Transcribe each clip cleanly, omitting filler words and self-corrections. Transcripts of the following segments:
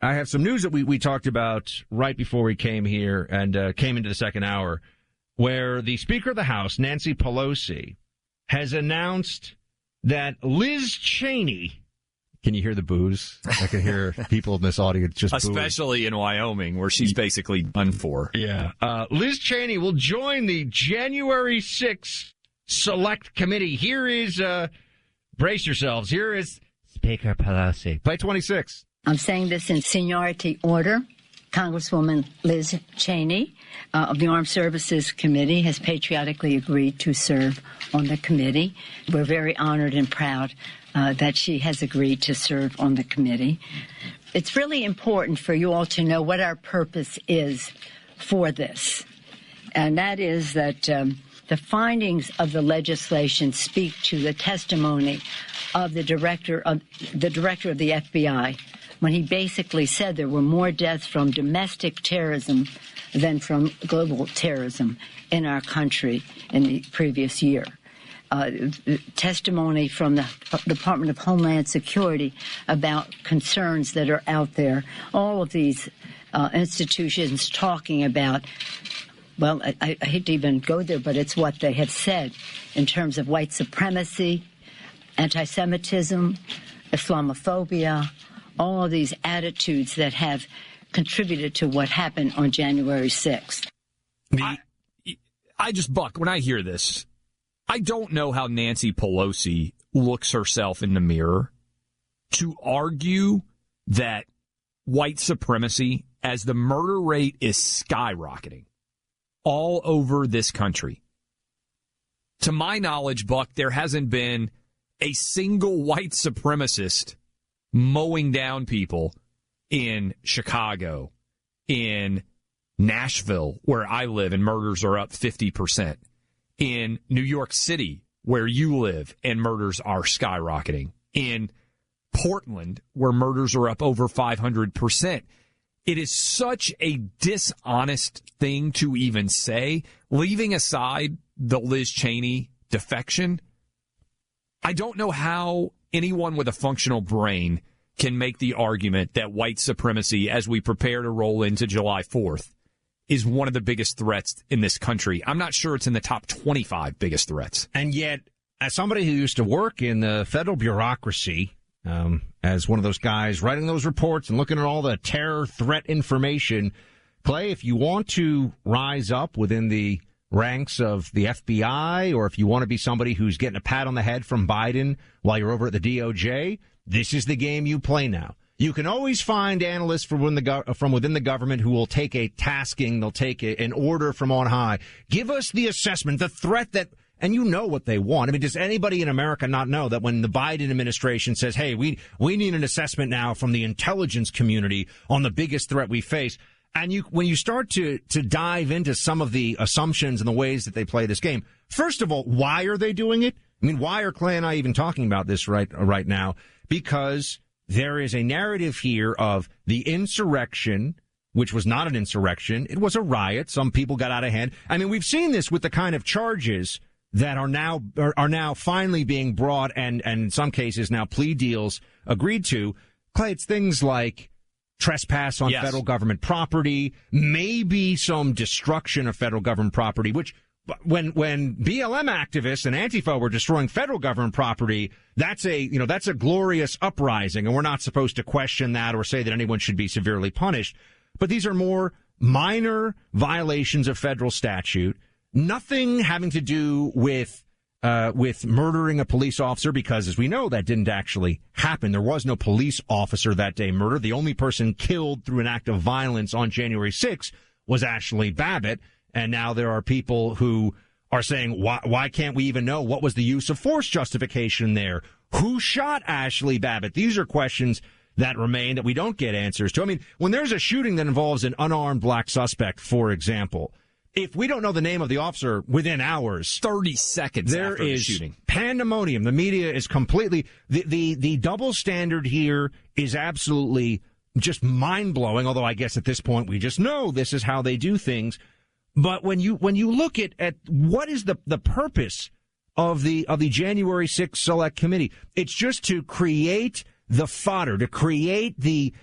I have some news that we talked about right before we came here and came into the second hour, where the Speaker of the House, Nancy Pelosi, has announced that Liz Cheney. Can you hear the boos? I can hear people in this audience just especially booing. In Wyoming, where she's basically done for. Yeah. Liz Cheney will join the January 6th Select Committee. Here is, brace yourselves, here is Speaker Pelosi. Play 26. I'm saying this in seniority order. Congresswoman Liz Cheney of the Armed Services Committee has patriotically agreed to serve on the committee. We're very honored and proud that she has agreed to serve on the committee. It's really important for you all to know what our purpose is for this, and that is that the findings of the legislation speak to the testimony of the director of the FBI, when he basically said there were more deaths from domestic terrorism than from global terrorism in our country in the previous year. Testimony from the Department of Homeland Security about concerns that are out there. All of these institutions talking about, well, I hate to even go there, but it's what they have said in terms of white supremacy, anti-Semitism, Islamophobia, all of these attitudes that have contributed to what happened on January 6th. I just, Buck, when I hear this, I don't know how Nancy Pelosi looks herself in the mirror to argue that white supremacy, as the murder rate is skyrocketing all over this country. To my knowledge, Buck, there hasn't been a single white supremacist mowing down people in Chicago, in Nashville, where I live, and murders are up 50%. In New York City, where you live, and murders are skyrocketing. In Portland, where murders are up over 500%. It is such a dishonest thing to even say, leaving aside the Liz Cheney defection. I don't know how anyone with a functional brain can make the argument that white supremacy, as we prepare to roll into July 4th, is one of the biggest threats in this country. I'm not sure it's in the top 25 biggest threats. And yet, as somebody who used to work in the federal bureaucracy, as one of those guys writing those reports and looking at all the terror threat information, Clay, if you want to rise up within the ranks of the FBI, or if you want to be somebody who's getting a pat on the head from Biden while you're over at the DOJ, this is the game you play now. You can always find analysts from within the government who will take a tasking, they'll take an order from on high. Give us the assessment, the threat that, and you know what they want. I mean, does anybody in America not know that when the Biden administration says, hey, we need an assessment now from the intelligence community on the biggest threat we face, and when you start to dive into some of the assumptions and the ways that they play this game, first of all, why are they doing it? I mean, why are Clay and I even talking about this right now? Because there is a narrative here of the insurrection, which was not an insurrection. It was a riot. Some people got out of hand. I mean, we've seen this with the kind of charges that are now finally being brought, and in some cases now plea deals agreed to. Clay, it's things like trespass on federal government property, maybe some destruction of federal government property, which when BLM activists and Antifa were destroying federal government property, that's a glorious uprising, and we're not supposed to question that or say that anyone should be severely punished. But these are more minor violations of federal statute, nothing having to do with murdering a police officer, because as we know, that didn't actually happen. There was no police officer that day murdered. The only person killed through an act of violence on January 6th was Ashley Babbitt. And now there are people who are saying, why can't we even know what was the use of force justification there? Who shot Ashley Babbitt? These are questions that remain that we don't get answers to. I mean, when there's a shooting that involves an unarmed black suspect, for example, if we don't know the name of the officer within hours, 30 seconds after the shooting, pandemonium. The media is completely, the double standard here is absolutely just mind-blowing, although I guess at this point we just know this is how they do things. But when you look at what is the purpose of the January 6th Select Committee, it's just to create the fodder, to create the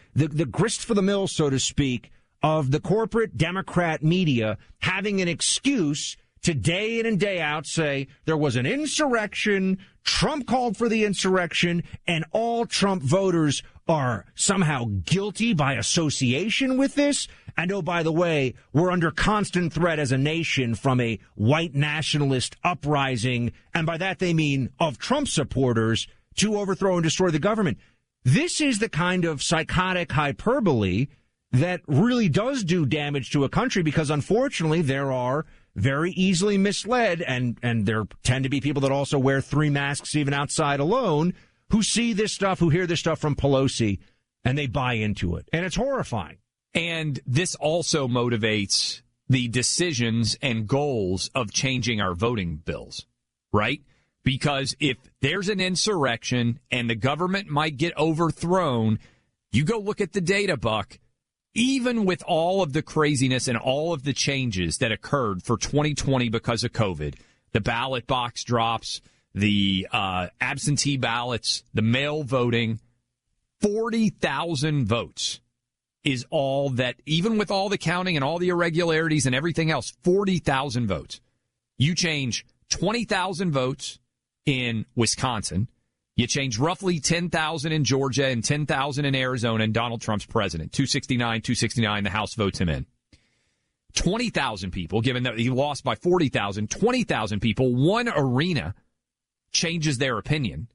grist for the mill, so to speak, of the corporate Democrat media having an excuse to day in and day out say there was an insurrection, Trump called for the insurrection, and all Trump voters are somehow guilty by association with this. And oh, by the way, we're under constant threat as a nation from a white nationalist uprising, and by that they mean of Trump supporters, to overthrow and destroy the government. This is the kind of psychotic hyperbole that really does do damage to a country, because unfortunately there are very easily misled, and there tend to be people that also wear 3 masks even outside alone, who see this stuff, who hear this stuff from Pelosi, and they buy into it. And it's horrifying. And this also motivates the decisions and goals of changing our voting bills, right? Because if there's an insurrection and the government might get overthrown, you go look at the data, Buck. Even with all of the craziness and all of the changes that occurred for 2020 because of COVID, the ballot box drops, the absentee ballots, the mail voting, 40,000 votes is all that, even with all the counting and all the irregularities and everything else, 40,000 votes. You change 20,000 votes in Wisconsin. You change roughly 10,000 in Georgia and 10,000 in Arizona, and Donald Trump's president. 269, the House votes him in. 20,000 people, given that he lost by 40,000, 20,000 people, one arena changes their opinion.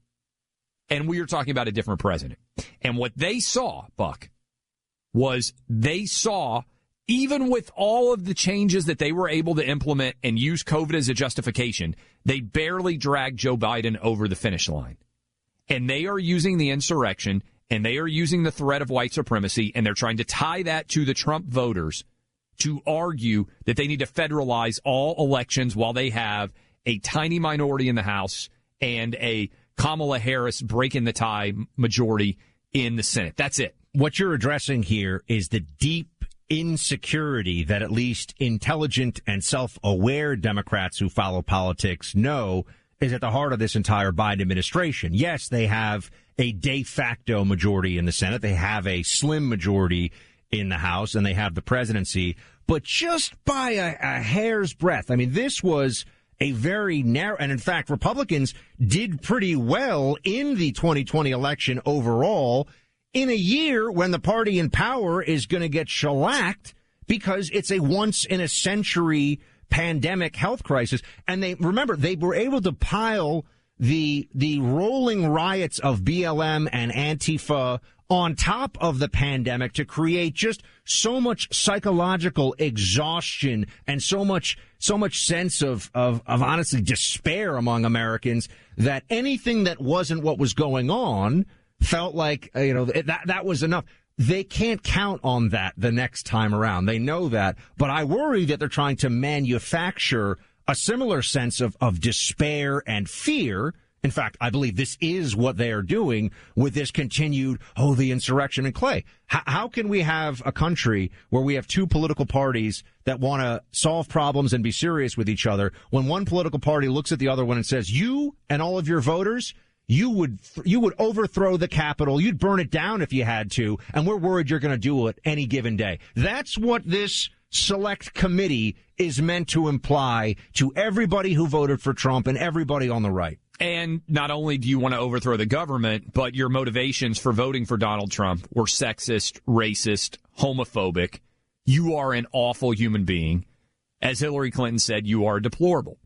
And we are talking about a different president. And what they saw, Buck, was they saw, even with all of the changes that they were able to implement and use COVID as a justification, they barely dragged Joe Biden over the finish line. And they are using the insurrection, and they are using the threat of white supremacy, and they're trying to tie that to the Trump voters to argue that they need to federalize all elections while they have a tiny minority in the House and a Kamala Harris breaking the tie majority in the Senate. That's it. What you're addressing here is the deep insecurity that at least intelligent and self-aware Democrats who follow politics know is at the heart of this entire Biden administration. Yes, they have a de facto majority in the Senate. They have a slim majority in the House, and they have the presidency. But just by a hair's breadth, I mean, this was a very narrow, and in fact, Republicans did pretty well in the 2020 election overall, in a year when the party in power is going to get shellacked because it's a once-in-a-century pandemic health crisis. And they were able to pile the rolling riots of BLM and Antifa on top of the pandemic to create just so much psychological exhaustion and so much sense of honestly despair among Americans that anything that wasn't what was going on felt like, that was enough. They can't count on that the next time around. They know that. But I worry that they're trying to manufacture a similar sense of despair and fear. In fact, I believe this is what they are doing with this continued, the insurrection in Clay. How can we have a country where we have two political parties that want to solve problems and be serious with each other when one political party looks at the other one and says, you and all of your voters, you would overthrow the Capitol. You'd burn it down if you had to. And we're worried you're going to do it any given day. That's what this select committee is meant to imply to everybody who voted for Trump and everybody on the right. And not only do you want to overthrow the government, but your motivations for voting for Donald Trump were sexist, racist, homophobic. You are an awful human being. As Hillary Clinton said, you are deplorable.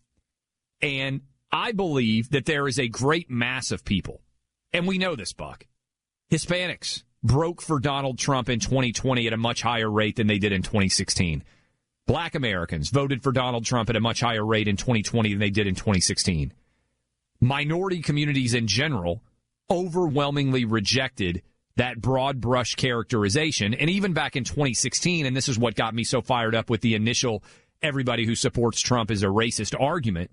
And I believe that there is a great mass of people, and we know this, Buck. Hispanics broke for Donald Trump in 2020 at a much higher rate than they did in 2016. Black Americans voted for Donald Trump at a much higher rate in 2020 than they did in 2016. Minority communities in general overwhelmingly rejected that broad brush characterization. And even back in 2016, and this is what got me so fired up with the initial everybody who supports Trump is a racist argument,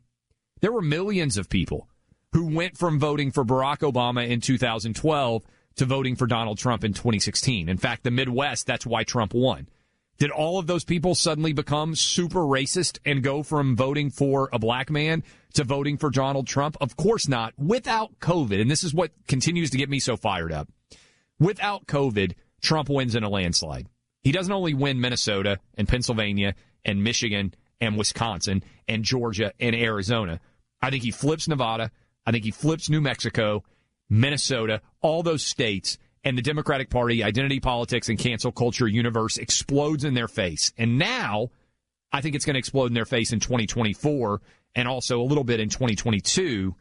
there were millions of people who went from voting for Barack Obama in 2012 to voting for Donald Trump in 2016. In fact, the Midwest, that's why Trump won. Did all of those people suddenly become super racist and go from voting for a black man to voting for Donald Trump? Of course not. Without COVID, and this is what continues to get me so fired up. Without COVID, Trump wins in a landslide. He doesn't only win Minnesota and Pennsylvania and Michigan and Wisconsin and Georgia and Arizona. I think he flips Nevada. I think he flips New Mexico, Minnesota, all those states, and the Democratic Party, identity politics, and cancel culture universe explodes in their face. And now I think it's going to explode in their face in 2024 and also a little bit in 2022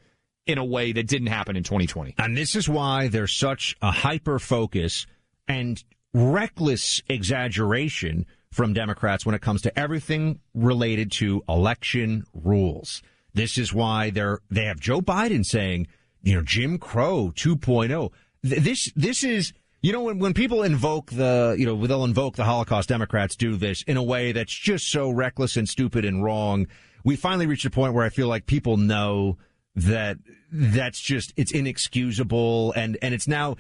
in a way that didn't happen in 2020. And this is why there's such a hyper-focus and reckless exaggeration from Democrats when it comes to everything related to election rules. This is why they have Joe Biden saying, Jim Crow 2.0. This is, when people invoke they'll invoke the Holocaust, Democrats do this in a way that's just so reckless and stupid and wrong. We finally reached a point where I feel like people know that's just, it's inexcusable. And there's now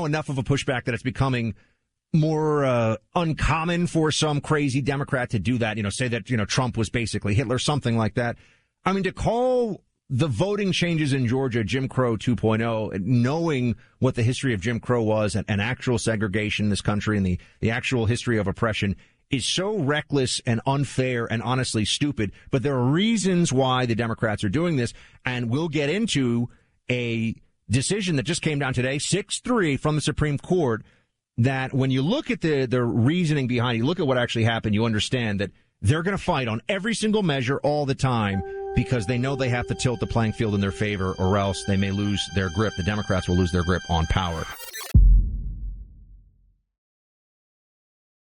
enough of a pushback that it's becoming more uncommon for some crazy Democrat to do that, say that, Trump was basically Hitler, something like that. I mean, to call the voting changes in Georgia Jim Crow 2.0, knowing what the history of Jim Crow was and actual segregation in this country and the actual history of oppression is so reckless and unfair and honestly stupid. But there are reasons why the Democrats are doing this, and we'll get into a decision that just came down today, 6-3 from the Supreme Court, that when you look at the reasoning behind it, you look at what actually happened, you understand that they're going to fight on every single measure all the time because they know they have to tilt the playing field in their favor or else they may lose their grip. The Democrats will lose their grip on power.